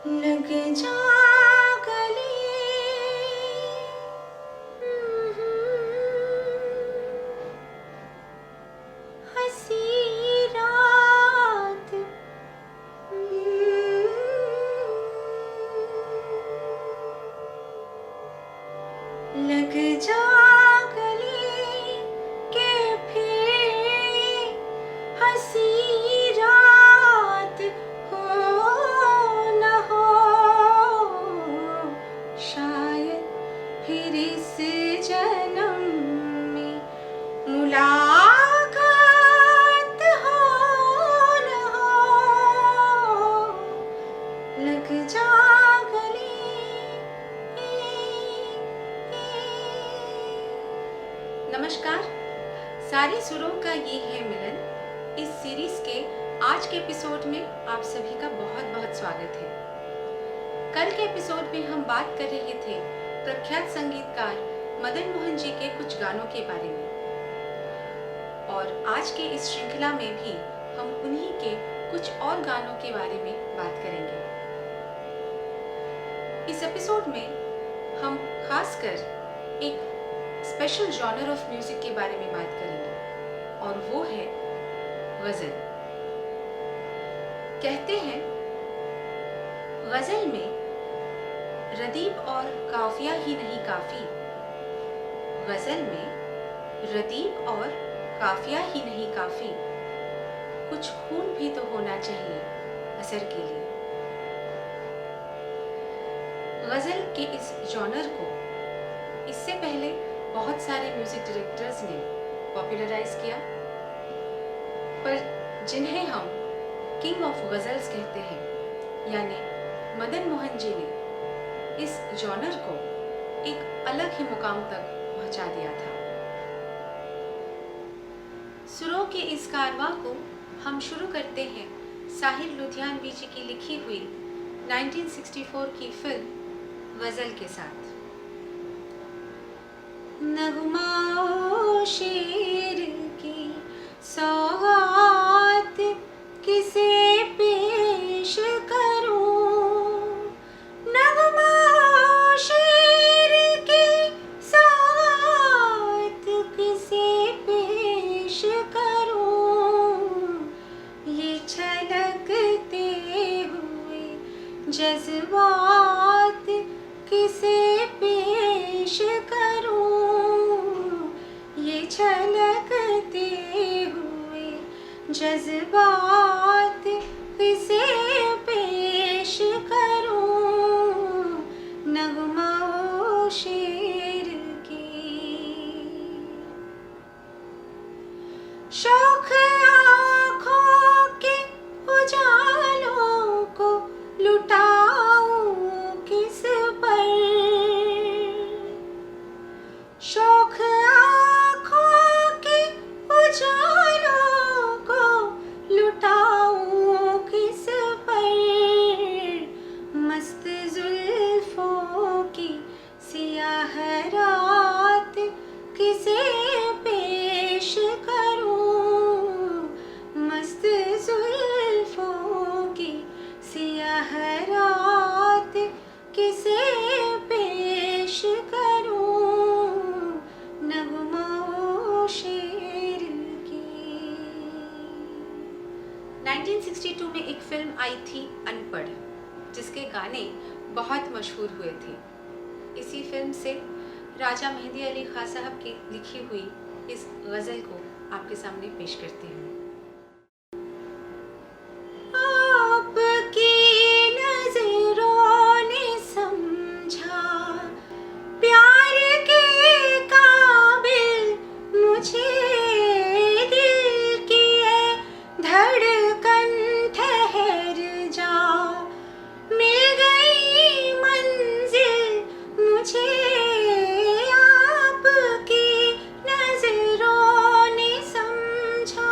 लग जा गले, हंसी रात, लग जा गले के फिर हंसी रात हो न हो, शायद फिर इस जन्म में मुलाकात हो न हो, लग जा गले। नमस्कार, सारे सुरों का ये है मिलन। इस सीरीज के आज के एपिसोड में आप सभी का बहुत बहुत स्वागत है। कल के एपिसोड में हम बात कर रहे थे प्रख्यात संगीतकार मदन मोहन जी के कुछ गानों के बारे में, और आज के इस श्रृंखला में भी हम उन्हीं के कुछ और गानों के बारे में बात करेंगे। इस एपिसोड में हम खासकर एक स्पेशल जॉनर ऑफ म्यूजिक के बारे में बात करेंगे, और वो है गजल। कहते हैं गजल में रदीफ और काफिया ही नहीं काफी, गजल में रदीफ और काफिया ही नहीं काफी, कुछ खून भी तो होना चाहिए असर के लिए। गजल के इस जॉनर को इससे पहले बहुत सारे म्यूजिक डायरेक्टर्स ने पॉपुलराइज किया, पर जिन्हें हम किंग ऑफ गजल्स कहते हैं, यानी मदन मोहन जी ने इस जॉनर को एक अलग ही मुकाम तक पहुंचा दिया था। सुरों के इस कारवां को हम शुरू करते हैं साहिर लुधियानवी जी की लिखी हुई 1964 की फिल्म गजल के साथ। नगमा शेर की सौगात किसे पेश करूं, नगमा शेर की सौगात किसे पेश करूं, ये छलकते हुए जज्बात किसे पेश करूं, ये छलकते हुए जज्बात किसे पेश करूं, नगमा शेर की। शौक आँखों के उजालों को लुटाऊं किस पर, शौक आँखों के उजालों को लुटाऊं किस पर, मस्त जुल्फों की सियाह रात किसे पेश करूं, मस्त जुल्फों की सियाह रात किसे पेश करूं, नगमा शेर की। 1962 में एक फिल्म आई थी अनपढ़, जिसके गाने बहुत मशहूर हुए थे। इसी फिल्म से राजा मेहंदी अली खां साहब की लिखी हुई इस गजल को आपके सामने पेश करते हैं। आपकी नजरों ने समझा प्यार के काबिल मुझे, दिल की है धड़कन ठहर जा, मिल गई मंजिल मुझे, आपकी नजरों ने समझा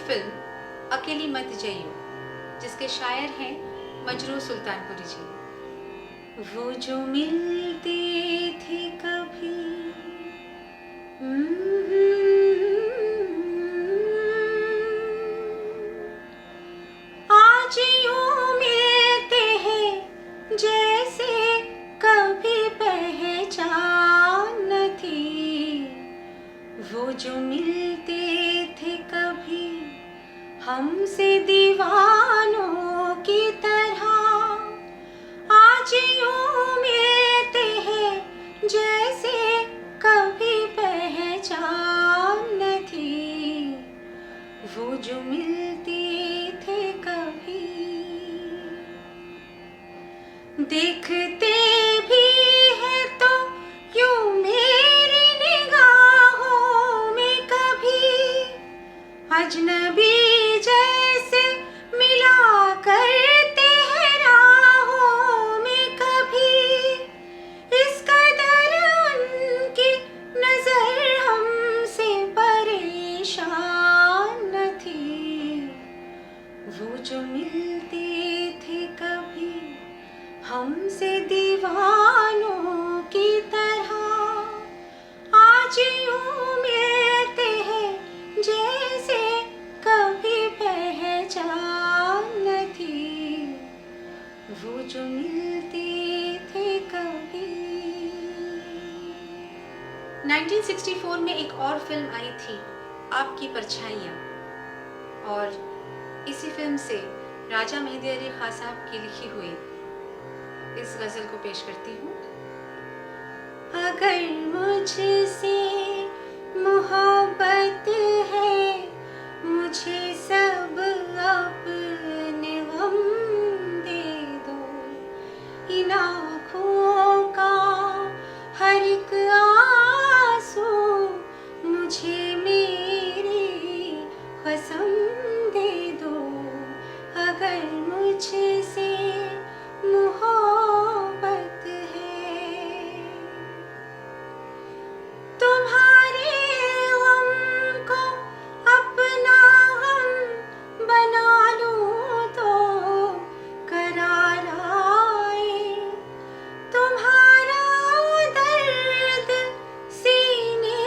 फिल्म अकेली मत जइयो, जिसके शायर हैं मजरूह सुल्तानपुरी जी। वो जो मिलते थे कभी आज यूं मिलते हैं जैसे कभी पहचान न थी। वो जो मिलते थे कभी हमसे दीवानों की तरह, आज यूं मिलते हैं जैसे कभी पहचान न थी। वो जो मिलते थे कभी देखते भी है तो यूं मेरी निगाहों में कभी अजनबी जैसे मिला करते हैं राहों में कभी। इस कदर उनकी नजर हमसे परेशान न थी। वो जो मिलते थे कभी हमसे दीवानों की तरह, आज यूं मिलते हैं जैसे कभी पहचान न थी। वो जो मिलते थे कभी। 1964 में एक और फिल्म आई थी, आपकी परछाइयाँ, और इसी फिल्म से राजा मेहदी अली खां साहब की लिखी हुई इस गजल को पेश करती हूँ। अगर मुझसे मोहब्बत है, मुझे सब अपने गम दे दो। इन आँखों का हर एक आंसू मुझे मेरी कसम दे दो। अगर मुझसे मोहब्बत है, तुम्हारे गम को अपना गम बना लूं तो करार आए। तुम्हारा दर्द सीने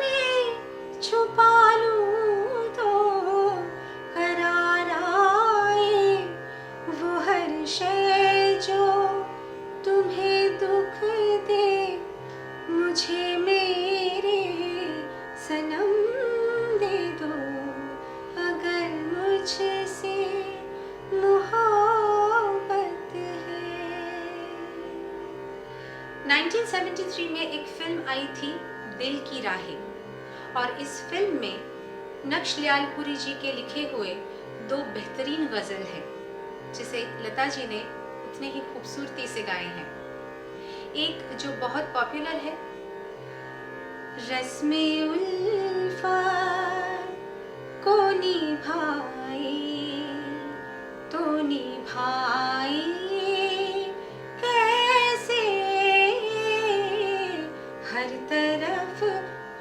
में छुपा लूं तो करार आए। वो हर शय जो तुम्हें दुख दे, मुझे मेरे सनम दे दो। अगर मुझसे मोहब्बत है। 1973 में एक फिल्म आई थी, दिल की राहें, और इस फिल्म में नक्श लियालपुरी जी के लिखे हुए दो बेहतरीन गजल हैं, जिसे लता जी ने उतने ही खूबसूरती से गाए हैं। एक जो बहुत पॉपुलर है, रस्मे उल्फत को निभाए तो निभाए कैसे, हर तरफ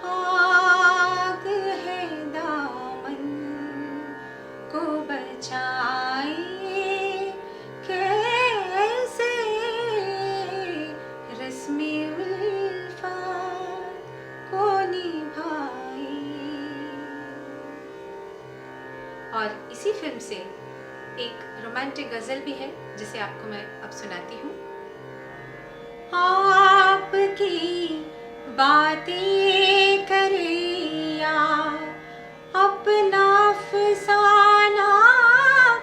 आग है दामन को बचाए कैसे। रस्मे उल्फत को निभाए। और इसी फिल्म से एक रोमांटिक गजल भी है, जिसे आपको मैं अब सुनाती हूँ। आपकी बातें करे या अपना अफसाना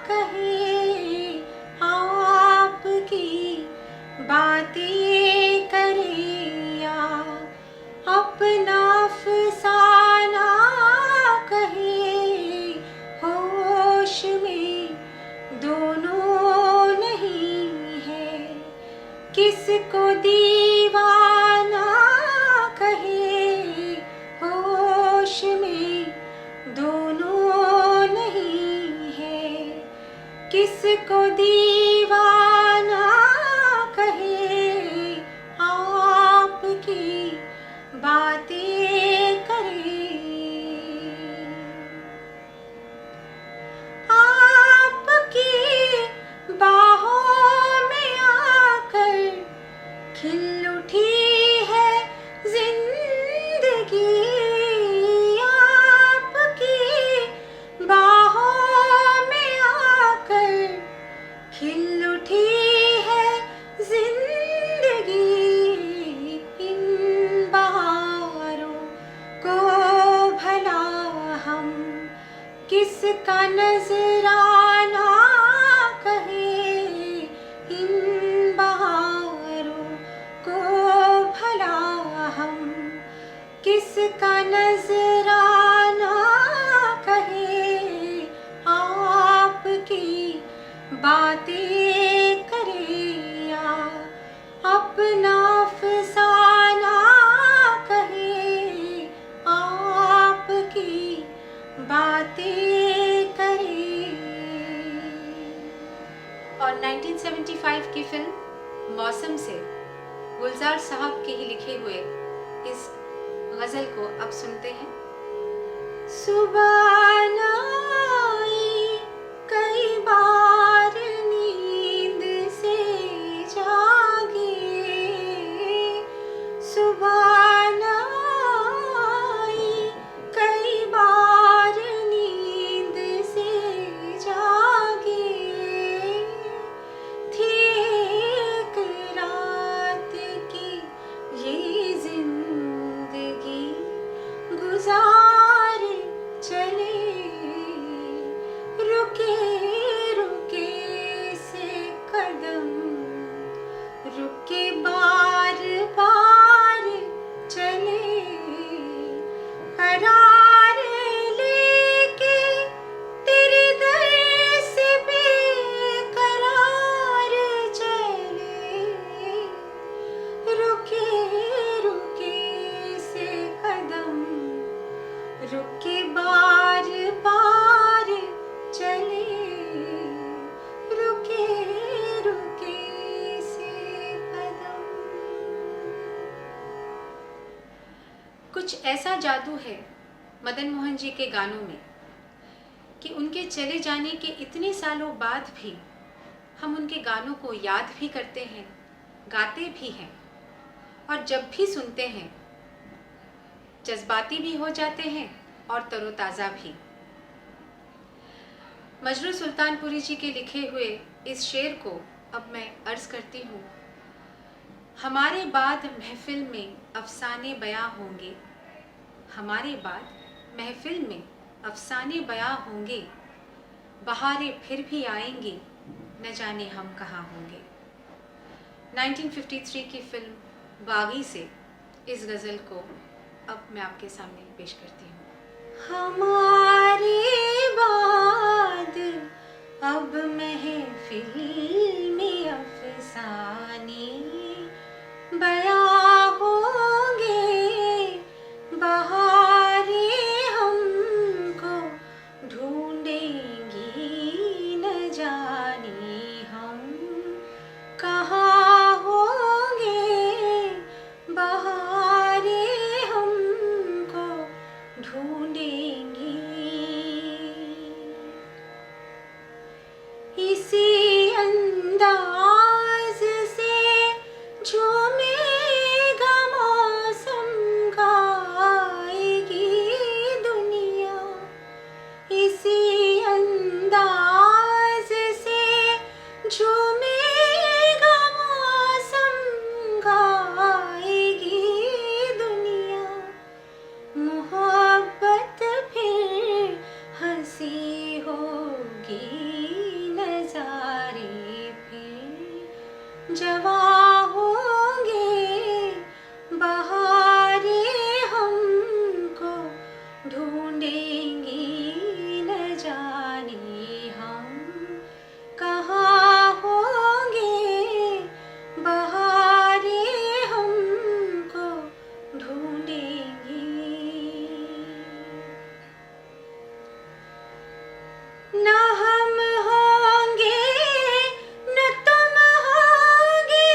कहे, आपकी बातें करे या अपना अफसाना कहे, होश में दोनों नहीं है, किसको दीवाना कहे। होश में दोनों नहीं है, किसको दीवाना कहे। आपकी बातें करे किसका नजराना कहे इन बहारों को भला हम, किसका नजराना कहे आपकी बातें करे या अपना अफसाना कहे आपकी बातें करे। और 1975 की फिल्म मौसम से गुलजार साहब के ही लिखे हुए इस गजल को अब सुनते हैं। सुबह न आई कई बार नींद से जागे, सुबह न आई कई बार नींद से जागे, थी एक रात की ये जिंदगी गुजार चले, रुके रुके से कदम रुके बार बार चले, करार लेके तेरे दर से बेकरार चले, रुके रुके से कदम रुके बार बार चले, रुके रुके से कदम। कुछ ऐसा जादू है मदन मोहन जी के गानों में कि उनके चले जाने के इतने सालों बाद भी हम उनके गानों को याद भी करते हैं, गाते भी हैं, और जब भी सुनते हैं जज्बाती भी हो जाते हैं और तरोताज़ा भी। मजरू सुल्तानपुरी जी के लिखे हुए इस शेर को अब मैं अर्ज करती हूँ। हमारे बाद महफिल में अफसाने बयां होंगे, हमारे बाद महफिल में अफसाने बयां होंगे, बहारें फिर भी आएंगी, न जाने हम कहाँ होंगे। 1953 की फिल्म बागी से इस गज़ल को अब मैं आपके सामने पेश करती हूँ। हमारे बाद अब महफिल में अफसाने बयां होंगे, बहारें हमको ढूंढेंगी, न जाने हम कहाँ होंगे, बहारें हमको ढूंढेंगी। इसी अंदाज से झूमेगा मौसम, गाएगी दुनिया, इसी अंदाज से झूमेगा मौसम, गाएगी दुनिया, मोहब्बत फिर हंसी होगी, नजारे फिर जवां होंगे, बहारें हमको ढूंढेंगी, न जाने हम कहाँ होंगे, बहारें हमको ढूंढेंगी। न हम होंगे न तुम होंगे,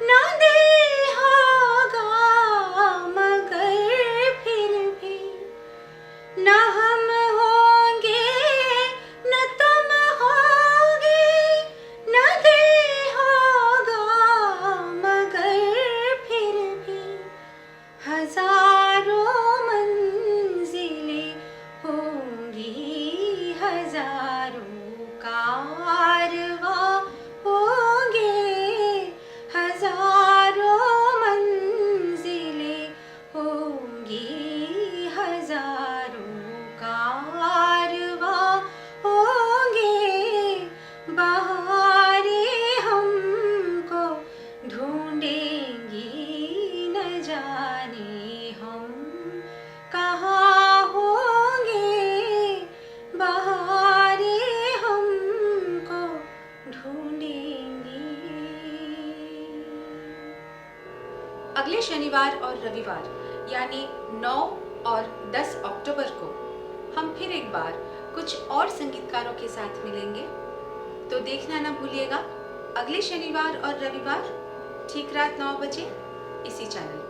न दिल होगा मगर फिर भी, न हम होंगे न तुम होंगे, न दिल होगा मगर फिर भी, हजारों मंजिलें होंगी, हजारों कारवां होंगे, हजारों मंजिलें होंगी, हजारों कारवां शनिवार और रविवार यानी 9 और 10 अक्टूबर को हम फिर एक बार कुछ और संगीतकारों के साथ मिलेंगे। तो देखना ना भूलिएगा अगले शनिवार और रविवार ठीक रात 9 बजे इसी चैनल पर।